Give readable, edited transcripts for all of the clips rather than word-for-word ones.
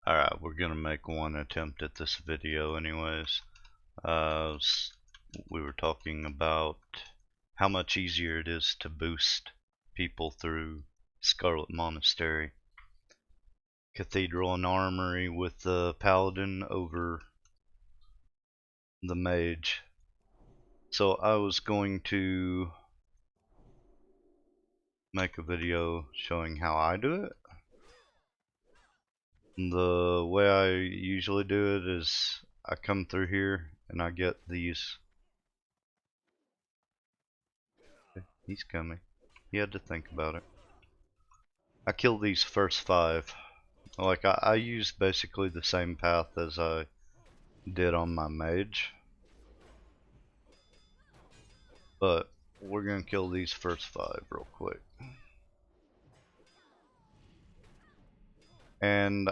Alright, we're gonna make one attempt at this video anyways. We were talking about how much easier it is to boost people through Scarlet Monastery Cathedral and Armory with the Paladin over the Mage. So I was going to make a video showing how I do it. The way I usually do it is I come through here and I get these. He's coming. He had to think about it. I kill these first 5. Like I use basically the same path as I did on my mage, but we're gonna kill these first 5 real quick. And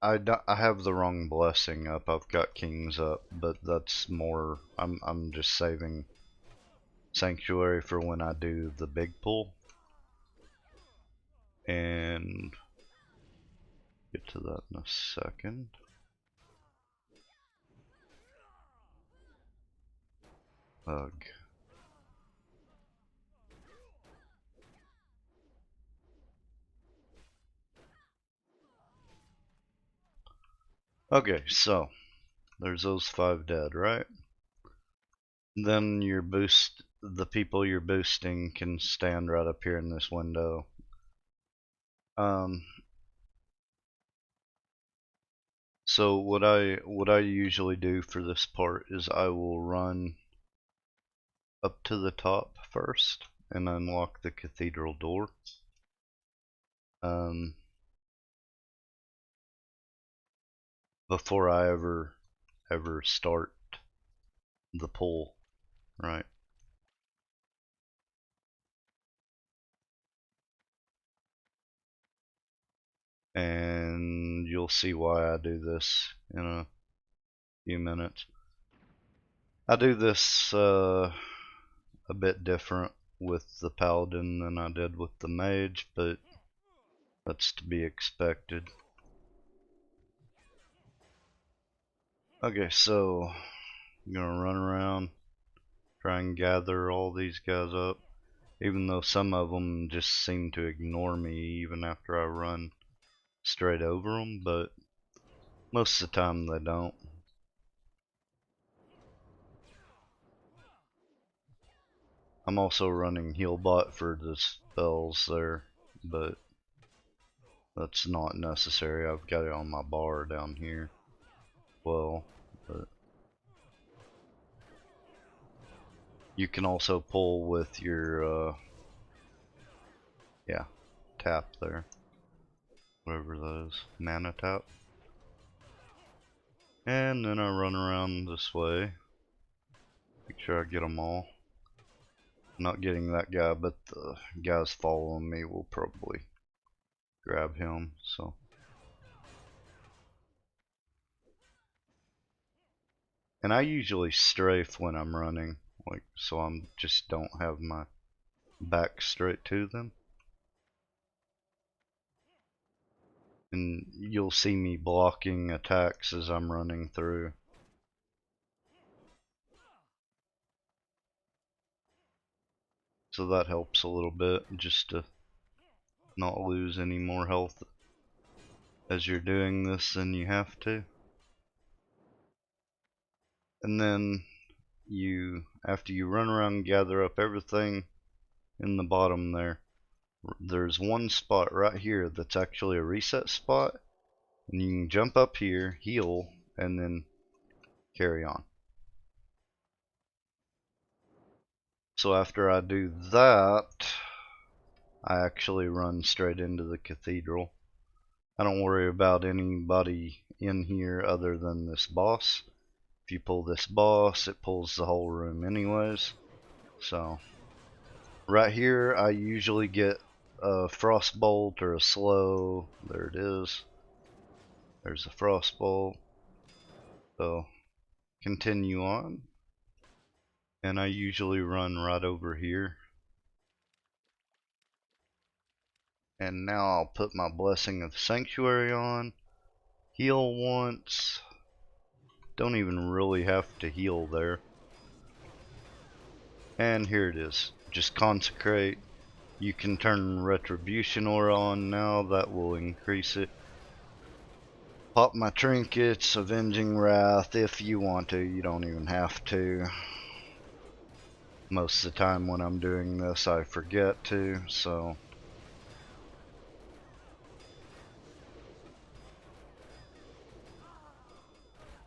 I have the wrong blessing up. I've got kings up, but that's more. I'm just saving sanctuary for when I do the big pull. And get to that in a second. Ugh. Okay, so there's those 5 dead, right? Then your the people you're boosting can stand right up here in this window. So what I usually do for this part is I will run up to the top first and unlock the cathedral door. Before I ever start the pull, right? And you'll see why I do this in a few minutes. I do this a bit different with the paladin than I did with the mage, but that's to be expected. Okay, so I'm gonna run around, try and gather all these guys up, even though some of them just seem to ignore me even after I run straight over them, but most of the time they don't. I'm also running heal bot for the spells there, but that's not necessary. I've got it on my bar down here. Well, but you can also pull with your yeah, tap there, whatever that is, mana tap. And then I run around this way, make sure I get them all. I'm not getting that guy, but the guys following me will probably grab him. So and I usually strafe when I'm running, like, so I'm just don't have my back straight to them. And you'll see me blocking attacks as I'm running through. So that helps a little bit, just to not lose any more health as you're doing this than you have to. And then after you run around and gather up everything in the bottom there's one spot right here that's actually a reset spot, and you can jump up here, heal, and then carry on. So after I do that, I actually run straight into the cathedral. I don't worry about anybody in here other than this boss. If you pull this boss, it pulls the whole room anyways. So right here I usually get a frostbolt or a slow. There it is. There's a frostbolt. So continue on, and I usually run right over here. And now I'll put my Blessing of the Sanctuary on. Heal once. Don't even really have to heal there. And here it is. Just consecrate. You can turn Retribution Aura on now. That will increase it. Pop my trinkets, Avenging Wrath, if you want to. You don't even have to. Most of the time when I'm doing this, I forget to, so.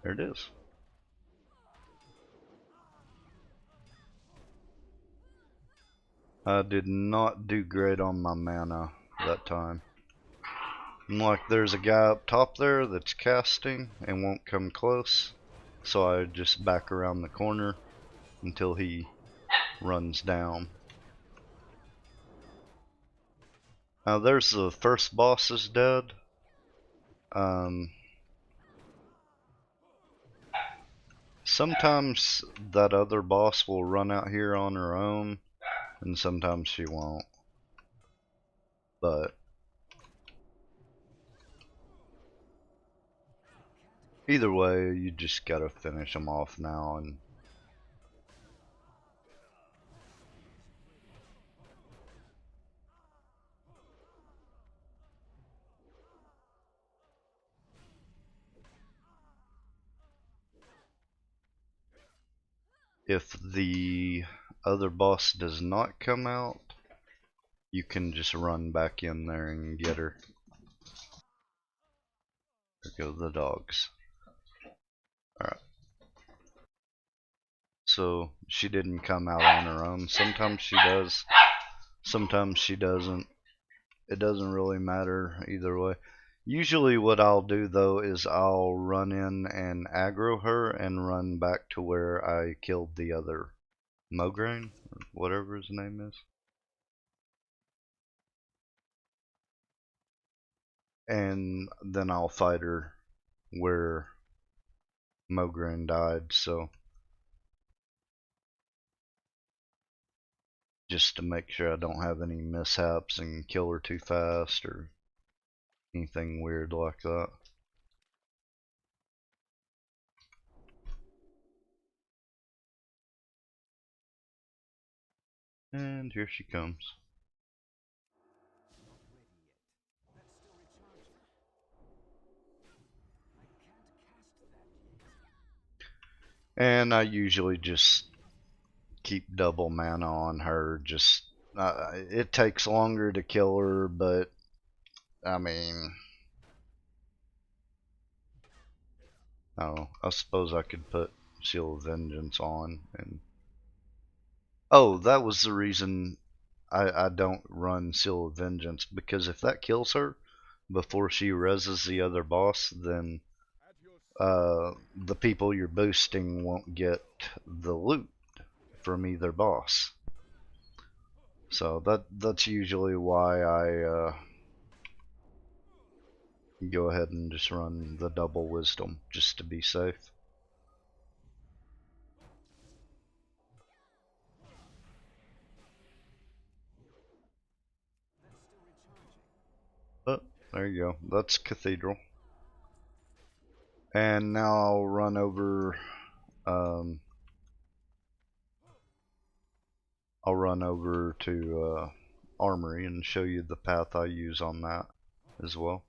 There it is. I did not do great on my mana that time. And like there's a guy up top there that's casting and won't come close, so I just back around the corner until he runs down. Now there's the first boss is dead. Sometimes that other boss will run out here on her own, and sometimes she won't. But either way, you just gotta finish them off now. And if the other boss does not come out, you can just run back in there and get her. There go the dogs. Alright. So she didn't come out on her own. Sometimes she does, sometimes she doesn't. It doesn't really matter either way. Usually what I'll do though is I'll run in and aggro her and run back to where I killed the other Mograine, or whatever his name is. And then I'll fight her where Mograine died, so just to make sure I don't have any mishaps and kill her too fast or anything weird like that. And here she comes. And I usually just keep double mana on her. Just it takes longer to kill her, but I mean, I suppose I could put Seal of Vengeance on. And oh, that was the reason I don't run Seal of Vengeance, because if that kills her before she reses the other boss, then the people you're boosting won't get the loot from either boss. So that's usually why I go ahead and just run the double wisdom just to be safe. But there you go. That's Cathedral. And now I'll run over. I'll run over to Armory and show you the path I use on that as well.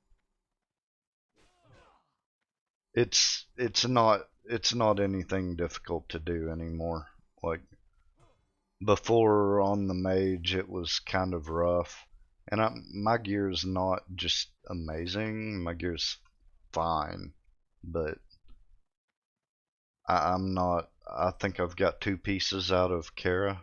It's not anything difficult to do anymore. Like before on the mage, it was kind of rough, and my gear's not just amazing. My gear's fine, but I'm not. I think I've got 2 pieces out of Kara.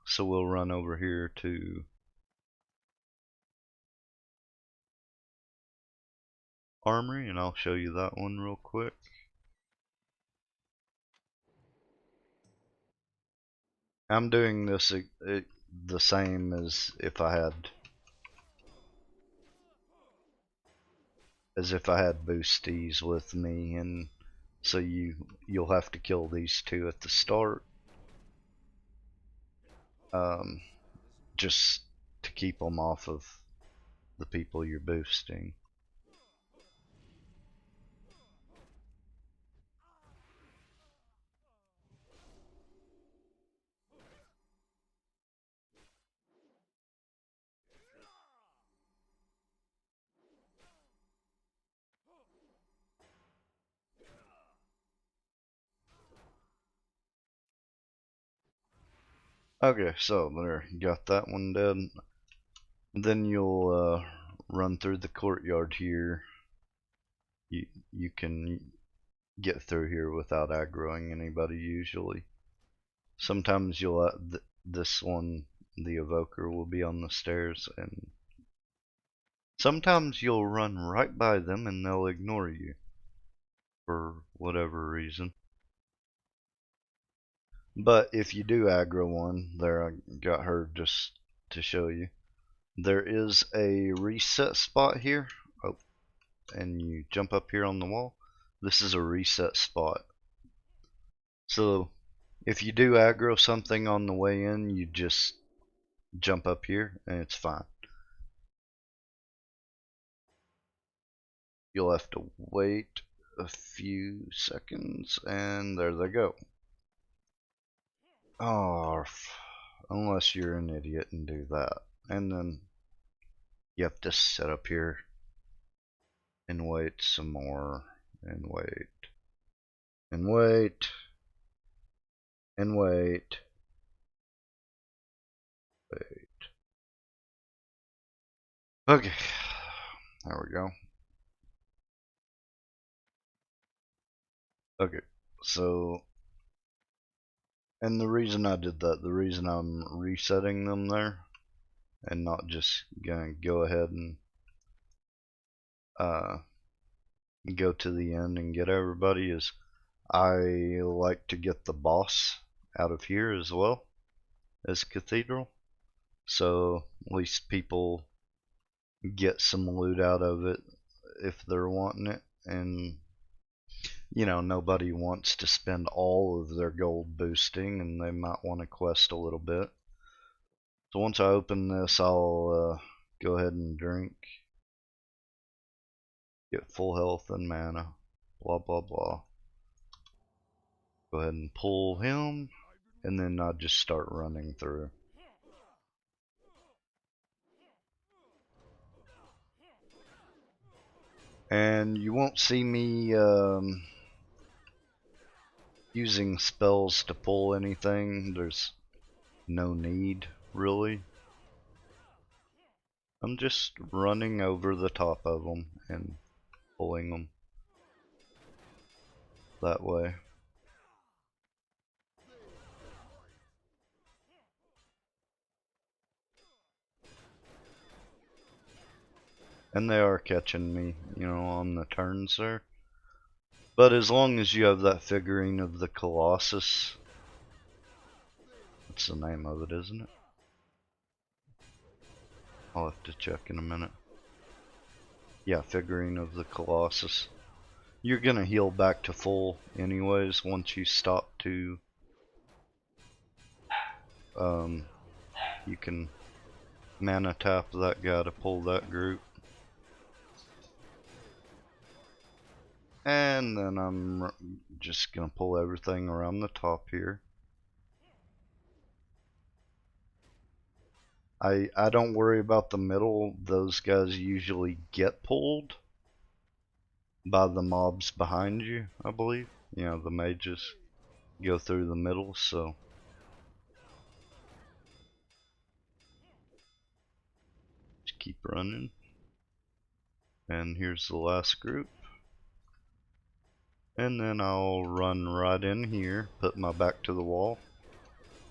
So we'll run over here to Armory, and I'll show you that one real quick. I'm doing this the same as if I had boosties with me, and So you'll have to kill these two at the start, just to keep them off of the people you're boosting. Okay, so there, you got that one dead. Then you'll run through the courtyard here. You can get through here without aggroing anybody usually. Sometimes you'll this one, the evoker, will be on the stairs, and sometimes you'll run right by them and they'll ignore you for whatever reason. But if you do aggro one, there, I got her just to show you. There is a reset spot here. Oh, and you jump up here on the wall. This is a reset spot. So if you do aggro something on the way in, you just jump up here and it's fine. You'll have to wait a few seconds and there they go. Oh, unless you're an idiot and do that. And then you have to sit up here and wait some more and wait and wait and wait. Okay, there we go. Okay, so, and the reason I did that, the reason I'm resetting them there and not just gonna go ahead and go to the end and get everybody is I like to get the boss out of here as well as Cathedral, so at least people get some loot out of it if they're wanting it, and you know, nobody wants to spend all of their gold boosting and they might want to quest a little bit. So once I open this, I'll go ahead and drink, get full health and mana, blah blah blah. Go ahead and pull him, and then I'll just start running through. And you won't see me using spells to pull anything. There's no need, really. I'm just running over the top of them and pulling them that way. And they are catching me, you know, on the turns there. But as long as you have that figurine of the Colossus, that's the name of it, isn't it? I'll have to check in a minute. Yeah, figurine of the Colossus. You're gonna heal back to full anyways once you stop to you can mana tap that guy to pull that group. And then I'm just gonna pull everything around the top here. I don't worry about the middle. Those guys usually get pulled by the mobs behind you, I believe. You know, the mages go through the middle, so just keep running. And here's the last group. And then I'll run right in here, put my back to the wall,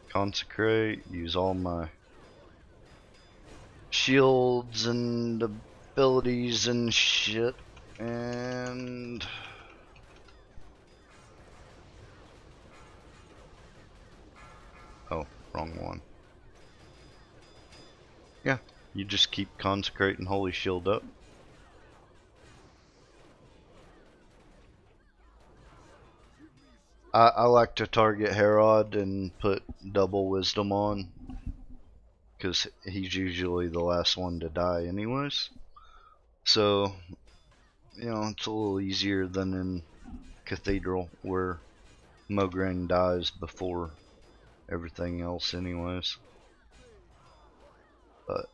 consecrate, use all my shields and abilities and shit, and oh, wrong one. Yeah, you just keep consecrating Holy Shield up. I like to target Herod and put double wisdom on, because he's usually the last one to die anyways. So, you know, it's a little easier than in Cathedral, where Mograine dies before everything else anyways. But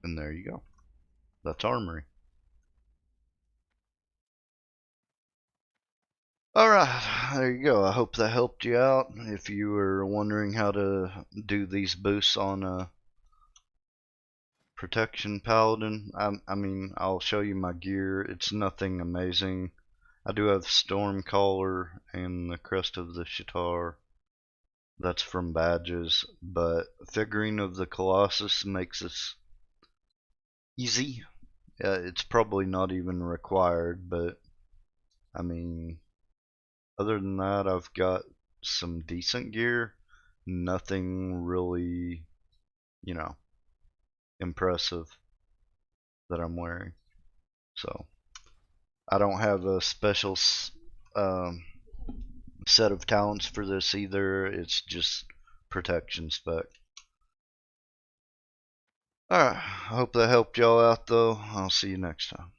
and there you go. That's Armory. Alright, there you go. I hope that helped you out. If you were wondering how to do these boosts on a Protection Paladin, I mean, I'll show you my gear. It's nothing amazing. I do have Storm Collar and the Crest of the Shitar. That's from badges, but Figurine of the Colossus makes this easy. It's probably not even required, but I mean, other than that, I've got some decent gear. Nothing really, you know, impressive that I'm wearing. So I don't have a special um, set of talents for this either. It's just protection spec. Alright, I hope that helped y'all out though. I'll see you next time.